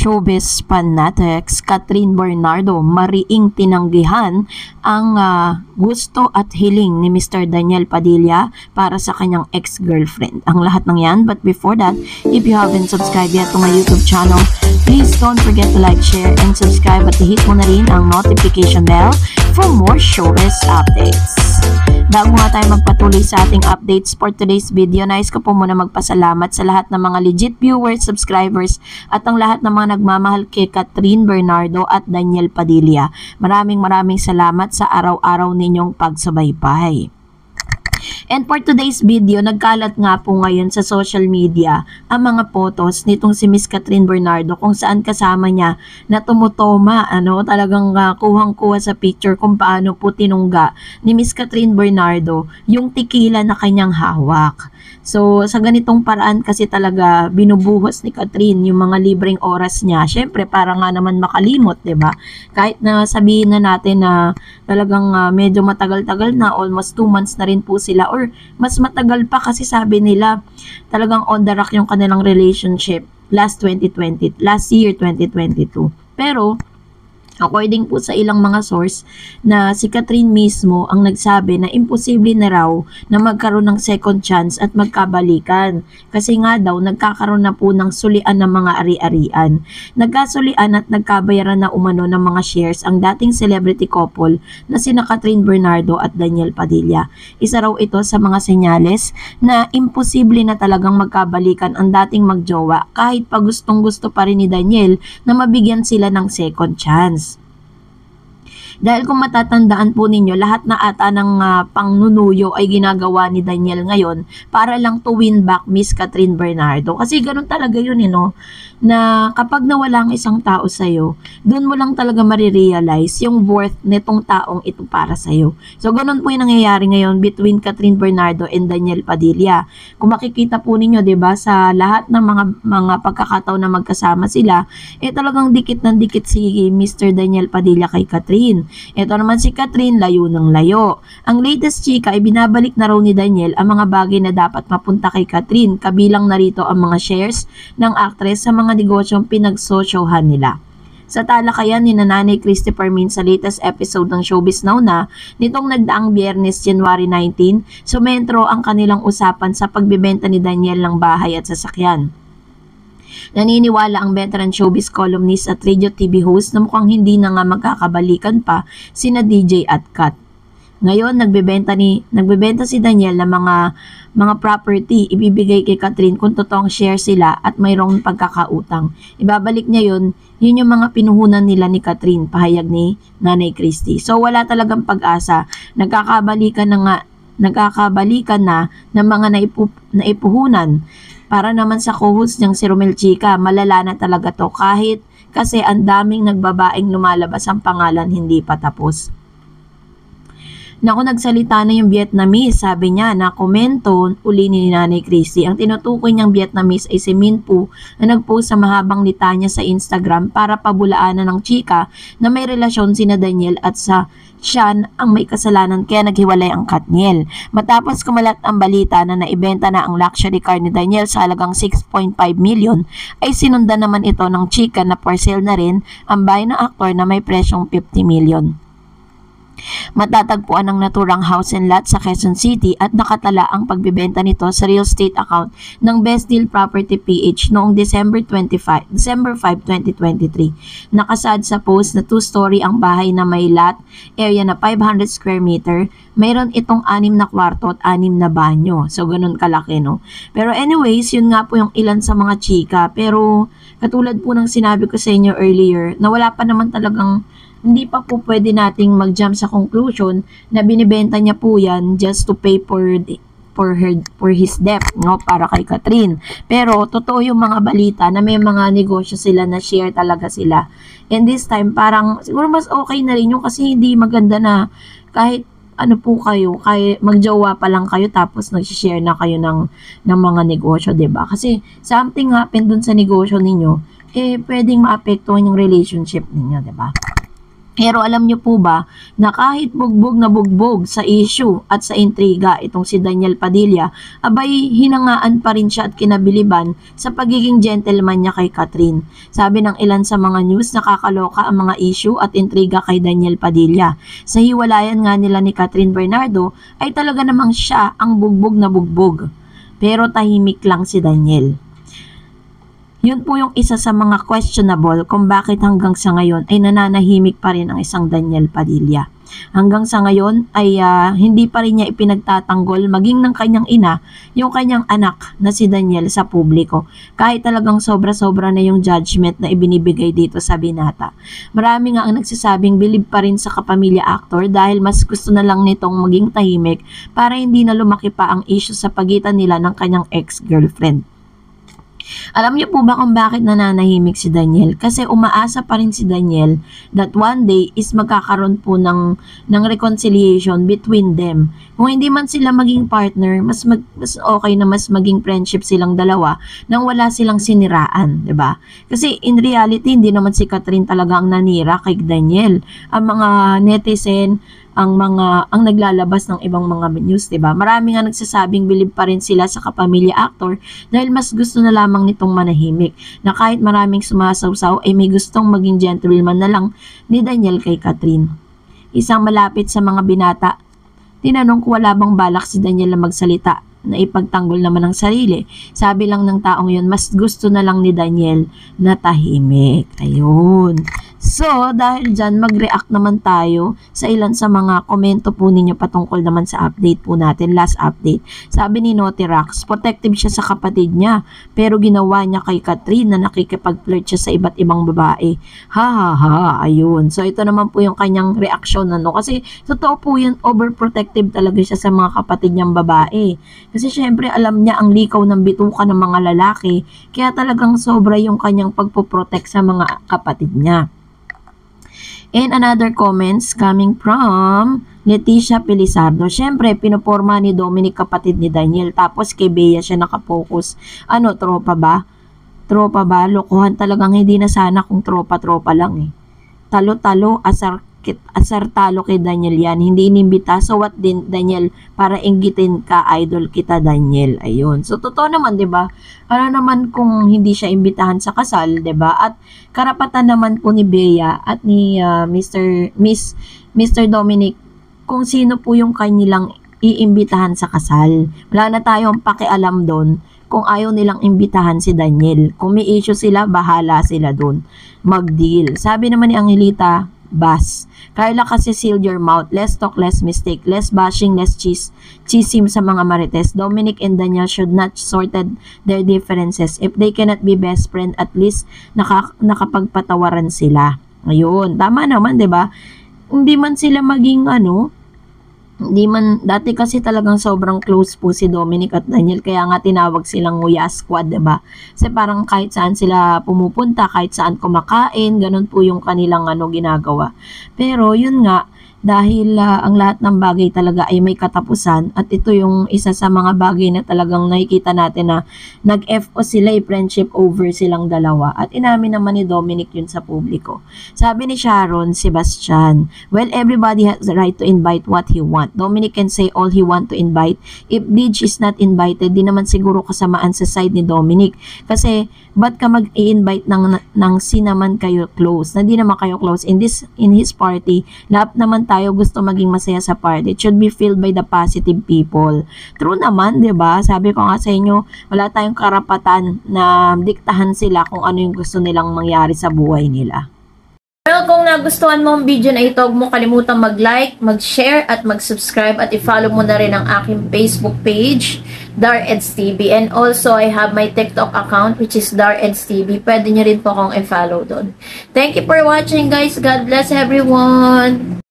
showbiz fanatics, Catherine Bernardo mariing tinanggihan ang gusto at hiling ni Mr. Daniel Padilla para sa kanyang ex-girlfriend. Ang lahat ng yan, but before that, if you haven't subscribed yet to my YouTube channel, please don't forget to like, share, and subscribe at hit mo na rin ang notification bell for more showbiz updates. Bago nga tayo magpatuloy sa ating updates for today's video, nais ko po muna magpasalamat sa lahat ng mga legit viewers, subscribers, at ang lahat ng mga nagmamahal kay Catherine Bernardo at Daniel Padilla. Maraming salamat sa araw-araw ninyong pagsubaybay. And for today's video, nagkalat nga po ngayon sa social media ang mga photos nitong si Miss Catherine Bernardo kung saan kasama niya na tumutoma, talagang kuhang-kuha sa picture kung paano po tinungga ni Miss Catherine Bernardo yung tequila na kanyang hawak. So, sa ganitong paraan kasi talaga binubuhos ni Catherine yung mga libreng oras niya. Syempre, para nga naman makalimot, 'di ba? Kahit na sabihin na natin na talagang medyo matagal-tagal na, almost 2 months na rin po sila or mas matagal pa kasi sabi nila talagang on the rock yung kanilang relationship last year 2022. Pero according po sa ilang mga source na si Catherine mismo ang nagsabi na imposible na raw na magkaroon ng second chance at magkabalikan. Kasi nga daw nagkakaroon na po ng sulian ng mga ari-arian. Nagkasulian at nagkabayaran na umano ng mga shares ang dating celebrity couple na sina Catherine Bernardo at Daniel Padilla. Isa raw ito sa mga senyales na imposible na talagang magkabalikan ang dating magjowa kahit pa gustong-gusto pa rin ni Daniel na mabigyan sila ng second chance. Dahil kung matatandaan po ninyo, lahat na ata ng pangnunuyo ay ginagawa ni Daniel ngayon para lang to win back Miss Catherine Bernardo. Kasi ganun talaga yun, na kapag nawala ang isang tao sa'yo, doon mo lang talaga marirealize yung worth nitong taong ito para sa'yo. So, ganun po yung nangyayari ngayon between Catherine Bernardo and Daniel Padilla. Kung makikita po ninyo, diba, sa lahat ng mga pagkakataon na magkasama sila, talagang dikit ng dikit si Mr. Daniel Padilla kay Catherine. Ito naman si Catherine, layo ng layo. Ang latest chika ay binabalik na raw ni Daniel ang mga bagay na dapat mapunta kay Catherine, kabilang narito ang mga shares ng actress sa mga negosyong pinagsosyohan nila. Sa talakayan ni Nanay Christy Permin sa latest episode ng Showbiz Now na nitong nagdaang Biyernes, January 19, sumentro ang kanilang usapan sa pagbebenta ni Daniel ng bahay at sasakyan. Naniniwala ang veteran showbiz columnist at radio TV host na mukhang hindi na nga magkakabalikan pa sina DJ at Kat. Ngayon, nagbebenta si Daniel ng mga property ibibigay kay Catherine kung totoong share sila at mayroong pagkakautang. Ibabalik niya yun yung mga pinuhunan nila ni Catherine, pahayag ni Nanay Christy. So wala talagang pag-asa. Nagkakabalikan na ng mga naipuhunan. Para naman sa co-host niyang si Romel Chica, malala na talaga to kahit kasi ang daming nagbabaeng lumalabas ang pangalan hindi pa tapos. Naku, nagsalita na yung Vietnamese, sabi niya na komento uli ni Nanay Christy. Ang tinutukoy niyang Vietnamese ay si Min Poo na nagpost sa mahabang litanya sa Instagram para pabulaanan ng chika na may relasyon sina Daniel at sa siya ang may kasalanan kaya naghiwalay ang Katniel. Matapos kumalat ang balita na naibenta na ang luxury car ni Daniel sa halagang 6.5 million, ay sinundan naman ito ng chika na for sale na rin ang bahay ng aktor na may presyong 50 million. Matatagpuan ang naturang house and lot sa Quezon City at nakatala ang pagbibenta nito sa real estate account ng Best Deal Property PH noong December 5, 2023. Nakasad sa post na 2-story ang bahay na may lot, area na 500 square meter, mayroon itong 6 na kwarto at 6 na banyo. So, ganun kalaki, no? Pero anyways, yun nga po yung ilan sa mga chika. Pero, katulad po ng sinabi ko sa inyo earlier, na wala pa naman talagang hindi pa po pwede nating mag-jump sa conclusion na binibenta niya po yan just to pay for his debt, no, para kay Catherine. Pero totoo yung mga balita na may mga negosyo sila na share talaga sila. And this time parang siguro mas okay na rin yung kasi hindi maganda na kahit ano po kayo, kahit magjowa pa lang kayo tapos nag-share na kayo ng mga negosyo, 'di ba? Kasi something happened dun sa negosyo ninyo, pwedeng maapektuhan yung relationship ninyo, 'di ba? Pero alam niyo po ba na kahit bugbog na bugbog sa issue at sa intriga itong si Daniel Padilla, abay hinangaan pa rin siya at kinabiliban sa pagiging gentleman niya kay Catherine. Sabi ng ilan sa mga news, nakakaloka ang mga issue at intriga kay Daniel Padilla. Sa hiwalayan nga nila ni Catherine Bernardo ay talaga namang siya ang bugbog na bugbog. Pero tahimik lang si Daniel. Yun po yung isa sa mga questionable kung bakit hanggang sa ngayon ay nananahimik pa rin ang isang Daniel Padilla. Hanggang sa ngayon ay hindi pa rin niya ipinagtatanggol maging ng kanyang ina yung kanyang anak na si Daniel sa publiko. Kahit talagang sobra-sobra na yung judgment na ibinibigay dito sa binata. Marami nga ang nagsasabing bilib pa rin sa kapamilya actor dahil mas gusto na lang nitong maging tahimik para hindi na lumaki pa ang issue sa pagitan nila ng kanyang ex-girlfriend. Alam niyo po ba kung bakit nananahimik si Daniel? Kasi umaasa pa rin si Daniel that one day is magkakaroon po ng reconciliation between them. Kung hindi man sila maging partner, mas okay na mas maging friendship silang dalawa nang wala silang siniraan, 'di ba? Kasi in reality, hindi naman si Catherine talaga ang nanira kay Daniel. Ang mga netizen, ang naglalabas ng ibang mga news, 'di ba? Marami nga nagsasabing bilib pa rin sila sa kapamilya actor dahil mas gusto na lamang nitong manahimik. Na kahit maraming sumasawsaw ay may gustong maging gentleman na lang ni Daniel kay Catherine. Isang malapit sa mga binata, tinanong ko wala bang balak si Daniel na magsalita na ipagtanggol naman ang sarili. Sabi lang ng taong yun, mas gusto na lang ni Daniel na tahimik. Ayun. So, dahil dyan, mag-react naman tayo sa ilan sa mga komento po ninyo patungkol naman sa update po natin, last update. Sabi ni Notirax, protective siya sa kapatid niya, pero ginawa niya kay Catherine na nakikipag-flirt siya sa iba't ibang babae. Ha ha ha, ayun. So, ito naman po yung kanyang reaksyon kasi totoo po yun, overprotective talaga siya sa mga kapatid niyang babae. Kasi syempre, alam niya ang likaw ng bituka ng mga lalaki, kaya talagang sobra yung kanyang pagpoprotect sa mga kapatid niya. And another comments coming from Leticia Pelizardo. Siyempre, pinoporma ni Dominic kapatid ni Daniel. Tapos kay Bea siya nakapokus. Ano, tropa ba? Tropa ba? Lokohan talagang hindi na sana kung tropa-tropa lang eh. Talo-talo, asar talo kay Daniel yan. Hindi inimbita. So what din, Daniel? Para inggitin ka, idol kita, Daniel. Ayun. So, totoo naman, di ba? Ano naman kung hindi siya imbitahan sa kasal, di ba? At karapatan naman po ni Bea at ni Mr. Dominic kung sino po yung kanilang iimbitahan sa kasal. Wala na tayong pakialam doon kung ayaw nilang imbitahan si Daniel. Kung may issue sila, bahala sila doon. Mag-deal. Sabi naman ni Angelita, Bas. Carla kasi sealed your mouth. Less talk, less mistake. Less bashing, less chism sa mga marites. Dominic and Daniel should not sorted their differences. If they cannot be best friend, at least nakapagpatawaran sila. Ayun. Tama naman, 'di ba? Hindi man sila maging dati kasi talagang sobrang close po si Dominic at Daniel, kaya nga tinawag silang Nguya Squad, diba? Kasi parang kahit saan sila pumupunta, kahit saan kumakain, ganun po yung kanilang ginagawa. Pero yun nga, dahil ang lahat ng bagay talaga ay may katapusan at ito yung isa sa mga bagay na talagang nakikita natin na nag-FO sila, friendship over silang dalawa at inamin naman ni Dominic yun sa publiko. Sabi ni Sharon Sebastian, well, everybody has the right to invite what he want. Dominic can say all he want to invite. If Dij is not invited, di naman siguro kasamaan sa side ni Dominic. Kasi ba't ka mag-i-invite ng sinaman kayo close? Na di naman kayo close in his party. Lahat naman tayo gusto maging masaya sa party. It should be filled by the positive people. True naman, 'di ba? Sabi ko nga sa inyo, wala tayong karapatan na diktahan sila kung ano yung gusto nilang mangyari sa buhay nila. Well, kung nagustuhan mo ang video na ito, huwag mo kalimutang mag-like, mag-share, at mag-subscribe, at i-follow mo na rin ang aking Facebook page, DarEdsTV. And also, I have my TikTok account, which is DarEdsTV. Pwede nyo rin po akong i-follow doon. Thank you for watching, guys. God bless everyone!